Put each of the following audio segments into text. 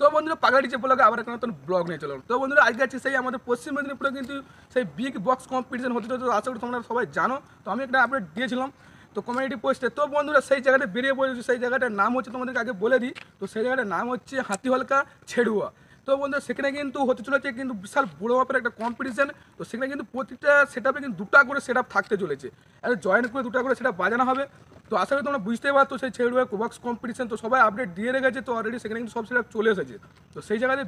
তো বন্ধুরা পাগলা ডিজে ব্লগে আবার একটা নতুন ব্লগ নিয়ে চললাম। তো বন্ধুরা আজকে আছে সেই আমাদের পশ্চিম মেদিনীপুরে কিন্তু সেই বিগ বক্স কম্পিটিশন হতে চলছে। আশা করি তোমরা সবাই জানো। তো আমি একটা আপডেট দিয়েছিলাম তো কমিউনিটি পোস্টে। তো বন্ধুরা সেই জায়গাটা বেরিয়ে পড়েছে, সেই জায়গাটার নাম হচ্ছে তোমাদেরকে আগে বলে দিই। তো সেই জায়গাটার নাম হচ্ছে হাতিহলকা ছেড়ুয়া। তো বন্ধুরা সেখানে কিন্তু হতে চলেছে কিন্তু বিশাল বড় মাপের একটা কম্পিটিশন। তো সেখানে কিন্তু প্রতিটা সেটআপে কিন্তু দুটা করে সেটআপ থাকতে চলেছে, আর জয়েন করে দুটা করে সেটআপ বাজানো হবে। তো আশা করি তোমরা বুঝতেই পারতো সেই ছেড়ুয়া কোবক্স কম্পিটিশন। তো সবাই আপডেট দিয়ে রেখেছে, তো অলরেডি সেখানে কিন্তু সব সেটআপ চলে এসেছে। তো সেই জায়গাতে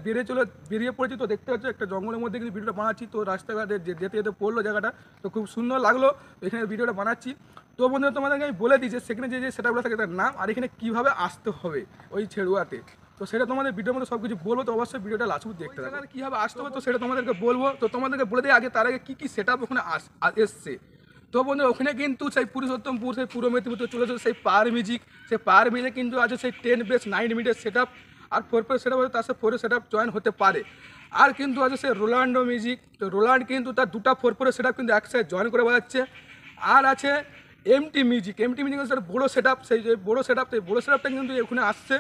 বেরিয়ে পড়েছি। তো দেখতে পাচ্ছ একটা জঙ্গলের মধ্যে কিন্তু ভিডিওটা বানাচ্ছি। তো রাস্তাঘাটে যেতে যেতে পড়লো জায়গাটা, তো খুব সুন্দর লাগলো। তো এখানে ভিডিওটা বানাচ্ছি। তো বন্ধুরা তোমাদেরকে আমি বলে দিই যে সেখানে যে সেটআপগুলো থাকে তার নাম, আর এখানে কীভাবে আসতে হবে ওই ছেড়ুয়াতে। তো সেটা তোমাদের ভিডিওর মধ্যে সব কিছু বলবো। তো অবশ্যই ভিডিওটা লাস্ট অবধি দেখতে থাকো। কীভাবে আসতে হবে তো সেটা তোমাদেরকে বলবো। তো তোমাদেরকে বলে দিই আগে তার আগে কী কী সেটআপ ওখানে এসছে। তো বন্ধু ওখানে কিন্তু সেই পুরুষোত্তমপুর সেই পূর্ব মেদিনীপুর চলে আসে সেই পাওয়ার মিউজিক। সেই পাওয়ার মিউজিক কিন্তু আছে সেই 10 বেস 9 মিনিটের সেট আপ, আর 4 সেট আপ তার সাথে 4 সেট আপ জয়েন হতে পারে। আর কিন্তু আছে সেই রোলান্ডো মিউজিক। তো রোলান্ড কিন্তু তার দুটা 4 সেট আপ কিন্তু একসাথে জয়েন করে বাজাচ্ছে। আর আছে এমটি মিউজিক স্যার বড়ো সেট আপ, সেই যে বড়ো সেট আপ, সেই বড়ো সেট আপটা কিন্তু ওখানে আসছে।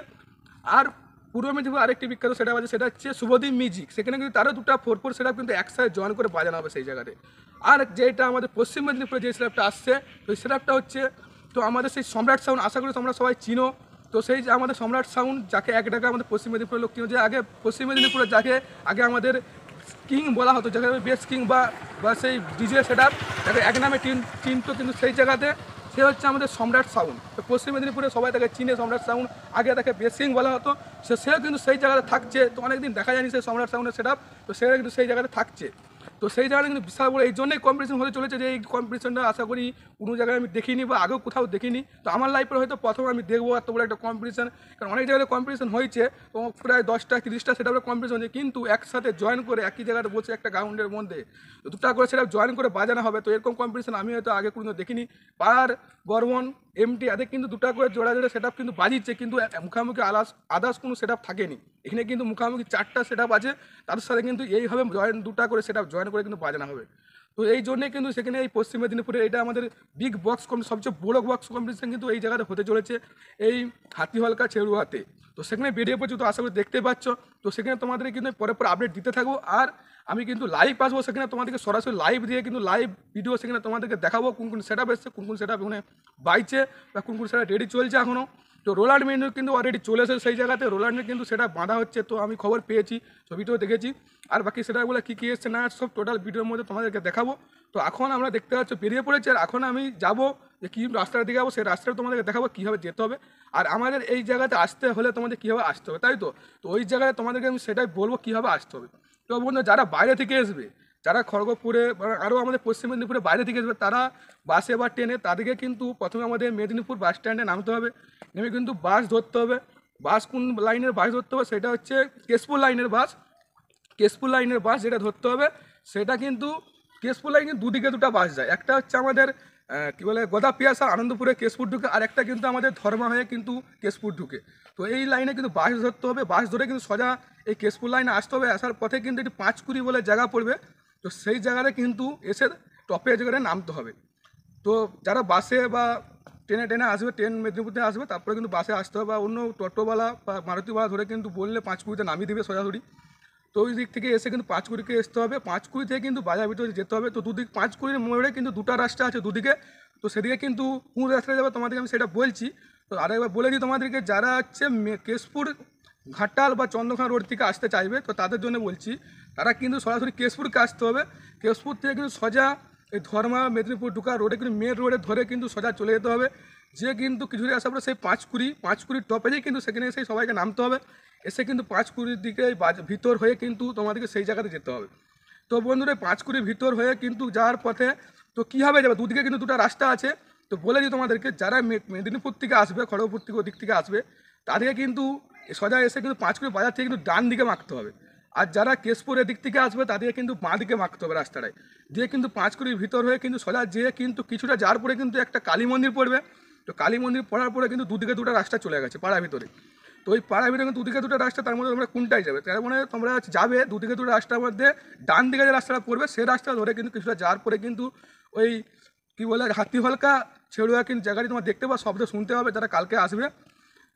আর পূর্ব মেদিনীপুর আরেকটি বিখ্যাত সেট আপ আছে, সেটা হচ্ছে শুভদীপ মিউজিক। সেখানে কিন্তু তারও দুটা 4 সেট আপ কিন্তু একসাথে জয়েন করে বাজানো হবে সেই জায়গাতে। আর যেটা আমাদের পশ্চিম মেদিনীপুরে যে সেটআপটা আসছে, তো এই সেটআপটা হচ্ছে তো আমাদের সেই সম্রাট সাউন্ড। আশা করি তোমরা সবাই চিনো। তো সেই যে আমাদের সম্রাট সাউন্ড, যাকে এক ডাকে আমাদের পশ্চিম মেদিনীপুরের লোক চিনো, যে আগে পশ্চিম মেদিনীপুরে যাকে আগে আমাদের কিং বলা হতো, যাকে বেস্ট কিং বা বা সেই ডিজে সেটআপ যাকে এক নামে চিনতো, কিন্তু সেই জায়গাতে সে হচ্ছে আমাদের সম্রাট সাউন্ড। তো পশ্চিম মেদিনীপুরে সবাই তাকে চিনে সম্রাট সাউন্ড, আগে তাকে বেস্ট কিং বলা হতো। সেও কিন্তু সেই জায়গাতে থাকছে। তো অনেকদিন দেখা যায়নি সেই সম্রাট সাউন্ডের সেটআপ, তো সে কিন্তু সেই জায়গাতে থাকছে। তো সেই জায়গাটা কিন্তু বিশাল বড়, এই জন্যই কম্পিটিশন হতে চলেছে, যে এই কম্পিটিশনটা আশা করি কোনো জায়গায় আমি দেখিনি বা আগেও কোথাও দেখিনি। তো আমার লাইফে হয়তো প্রথম আমি দেখবো এত বড় একটা কম্পিটিশন। কারণ অনেক জায়গায় কম্পিটিশন হয়েছে, তো প্রায় 10টা 30টা সেটা কম্পিটিশন হয়েছে, কিন্তু একসাথে জয়েন করে একই জায়গায় বসে একটা গ্রাউন্ডের মধ্যে দুটা করে সেটা জয়েন করে বাজানো হবে। তো এরকম কম্পিটিশন আমি হয়তো আগে কোনো দেখিনি। পার বর্মন এমটি এদের কিন্তু দুটা করে জোড়া জোড়া সেট আপ কিন্তু বাজিচ্ছে, কিন্তু মুখামুখি আদার্স কোনো সেট আপ থাকেনি। এখানে কিন্তু মুখামুখি 4টা সেট আপ আছে, তাদের সাথে কিন্তু এইভাবে দুটা করে সেট আপ জয়েন করে কিন্তু বাজানো হবে। তো এই জন্যে কিন্তু সেখানে এই পশ্চিম মেদিনীপুরে এটা আমাদের বিগ বক্স সবচেয়ে বড় বক্স কম্পিটিশন কিন্তু এই জায়গাতে হতে চলেছে, এই হাতিহলকা ছেড়ুয়াতে। তো সেখানে বেরিয়ে পড়ছি, তো আশা করি দেখতে পাচ্ছ। তো সেখানে তোমাদের কিন্তু পরে আপডেট দিতে থাকবো। আর আমি কিন্তু লাইভ আসবো সেখানে, তোমাদেরকে সরাসরি লাইভ দিয়ে কিন্তু লাইভ ভিডিও সেখানে তোমাদেরকে দেখাবো কোন কোন সেট আপ এসছে, কোন কোন সেট আপ ওখানে বাইছে, বা কোন কোন সেট আপ রেডি চলছে এখনও। তো রোলান্ড মেনু কিন্তু অলরেডি চলে এসেছে সেই জায়গাতে, রোলান্ডের কিন্তু সেটা বাঁধা হচ্ছে। তো আমি খবর পেয়েছি, ছবিটাও দেখেছি। আর বাকি সেটাগুলো কী কী এসছে না সব টোটাল ভিডিওর মধ্যে তোমাদেরকে দেখাবো। তো এখন আমরা দেখতে পাচ্ছ বেরিয়ে পড়েছি, আর এখন আমি যাবো যে কী রাস্তার দিকে যাবো, সেই রাস্তাটা তোমাদেরকে দেখাবো কীভাবে যেতে হবে। আর আমাদের এই জায়গাতে আসতে হলে তোমাদের কীভাবে আসতে হবে, তাই তো। তো ওই জায়গায় তোমাদেরকে আমি সেটাই বলবো কীভাবে আসতে হবে। তো বন্ধু যারা বাইরে থেকে আসবে, যারা খড়গপুরে আরও আমাদের পশ্চিম মেদিনীপুরে বাইরে থেকে আসবে, তারা বাসে বা ট্রেনে তাদেরকে কিন্তু প্রথমে আমাদের মেদিনীপুর বাস স্ট্যান্ডে নামতে হবে। নেমে কিন্তু বাস ধরতে হবে। বাস কোন লাইনের বাস ধরতে হবে, সেটা হচ্ছে কেশপুর লাইনের বাস। কেশপুর লাইনের বাস যেটা ধরতে হবে, সেটা কিন্তু কেশপুর লাইনে দুদিকে দুটো বাস যায়। একটা হচ্ছে আমাদের কী বলে গোদাপিয়াসা আনন্দপুরে কেশপুর ঢুকে, আর একটা কিন্তু আমাদের ধর্মা হয়ে কিন্তু কেশপুর ঢুকে। তো এই লাইনে কিন্তু বাস ধরতে হবে। বাস ধরে কিন্তু সোজা এই কেশপুর লাইনে আসতে হবে। আসার পথে কিন্তু একটি 5 বলে জায়গা পড়বে। তো সেই জায়গাটা কিন্তু এসে টপে জায়গায় নামতে হবে। তো যারা বাসে বা ট্রেনে আসবে, ট্রেন মেদিনীপুর থেকে আসবে, তারপরে কিন্তু বাসে আসতে হবে, বা অন্য টোটোওয়ালা বা মারুতিওয়ালা ধরে কিন্তু বললে 5 নামিয়ে দেবে সোজাসুরি। তো ওই দিক থেকে এসে কিন্তু 5 আসতে হবে। 5 থেকে কিন্তু বাজার ভিতরে যেতে হবে। তো দুদিক 5 মোড়ে কিন্তু দুটো রাস্তা আছে দুদিকে। তো সেদিকে কিন্তু কোন রাস্তায় যাবে তোমাদেরকে আমি সেটা বলছি। তো আরেকবার বলে দিই তোমাদেরকে, যারা হচ্ছে কেশপুর ঘাটাল বা চন্দ্রখান রোড থেকে আসতে চাইবে, তো তাদের জন্য বলছি, তারা কিন্তু সরাসরি কেশপুরকে আসতে হবে। কেশপুর থেকে কিন্তু সোজা এই ধর্মা মেদিনীপুর ঢুকা রোডে কিন্তু মেন রোডে ধরে কিন্তু সোজা চলে যেতে হবে। যে কিন্তু কিছু আসার পরে সেই 5 টপেজেই কিন্তু সেখানে এসে সবাইকে নামতে হবে। এসে কিন্তু 5 দিকে ভিতর হয়ে কিন্তু তোমাদেরকে সেই জায়গাতে যেতে হবে। তো বন্ধুরা 5 ভিতর হয়ে কিন্তু যাওয়ার পথে তো কীভাবে যাবে, দুদিকে কিন্তু দুটো রাস্তা আছে। তো বলে দিই তোমাদেরকে, যারা মেদিনীপুর থেকে আসবে, খড়গপুর থেকে ওদিক থেকে আসবে, তাদেরকে কিন্তু সোজা এসে কিন্তু 5 বাজার থেকে কিন্তু ডান দিকে মাখতে হবে। আর যারা কেশপুরের দিক থেকে আসবে, তাদেরকে কিন্তু বাঁ দিকে মাখতে হবে রাস্তাটায়। দিয়ে কিন্তু 5 ভিতর হয়ে কিন্তু সোজা যেয়ে কিন্তু কিছুটা যাওয়ার পরে কিন্তু একটা কালী মন্দির পড়বে। তো কালী মন্দির পড়ার পরে কিন্তু দুদিকে দুটো রাস্তা চলে গেছে পাড়ার ভিতরে। তো ওই পাড়ার ভিতরে কিন্তু দুদিকে দুটো রাস্তা, তার মধ্যে তোমরা কোনটাই যাবে, তার মানে তোমরা যাবে দুদিকে দুটো রাস্তার মধ্যে ডান দিকে যে রাস্তাটা পড়বে সেই রাস্তা ধরে কিন্তু কিছুটা যাওয়ার পরে কিন্তু ওই কী বলে হাতিহলকা ছেড়ুয়া কিন্তু জায়গাটি তোমার দেখতে পাও, শব্দ শুনতে হবে যারা কালকে আসবে।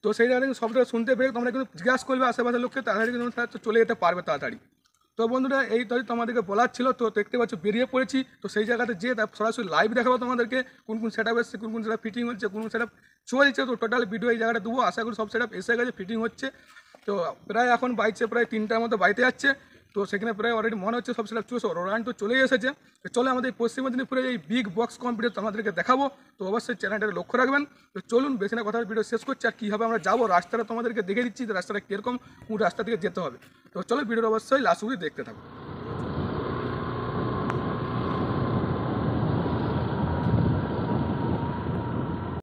তো সেই জায়গায় কিন্তু সবটা শুনতে পেরে তোমরা কিন্তু জিজ্ঞাসা করবে আশেপাশের লোককে, তাড়াতাড়ি কিন্তু তারা চলে যেতে পারবে তাড়াতাড়ি। তো বন্ধুরা এই তো তোমাদেরকে বলার ছিল, তো দেখতে পাচ্ছ বেরিয়ে পড়েছি। তো সেই জায়গাতে যে সরাসরি লাইভ দেখাবো তোমাদেরকে কোন কোন সেট আপ এসছে, কোন কোন সেট আপ ফিটিং হচ্ছে, কোন কোন সেট আপ চলছে। তো টোটাল ভিডিও এই জায়গাটা দেবো, আশা করি সব সেট আপ এসে গেছে, ফিটিং হচ্ছে। তো প্রায় এখন বাইছে প্রায় 3টার মতো বাইতে যাচ্ছে। তো সেখানে প্রায় অলরেডি মনে হচ্ছে সব সেট আপ চলছে, রোলান তো চলেই এসেছে। তো চলো আমাদের পশ্চিম মেদিনীপুরে এই বিগ বক্স কম্পিউটার তোমাদেরকে দেখাবো। তো অবশ্যই চ্যানেলটাকে লক্ষ্য রাখবেন। তো চলুন বেশি না কথা ভিডিও শেষ করছি, আর কীভাবে আমরা যাবো রাস্তাটা তোমাদেরকে দেখে দিচ্ছি, রাস্তাটা কীরকম কোন রাস্তা থেকে যেতে হবে। তো চলো ভিডিওটা অবশ্যই লাস্ট অবধি দেখতে থাকো।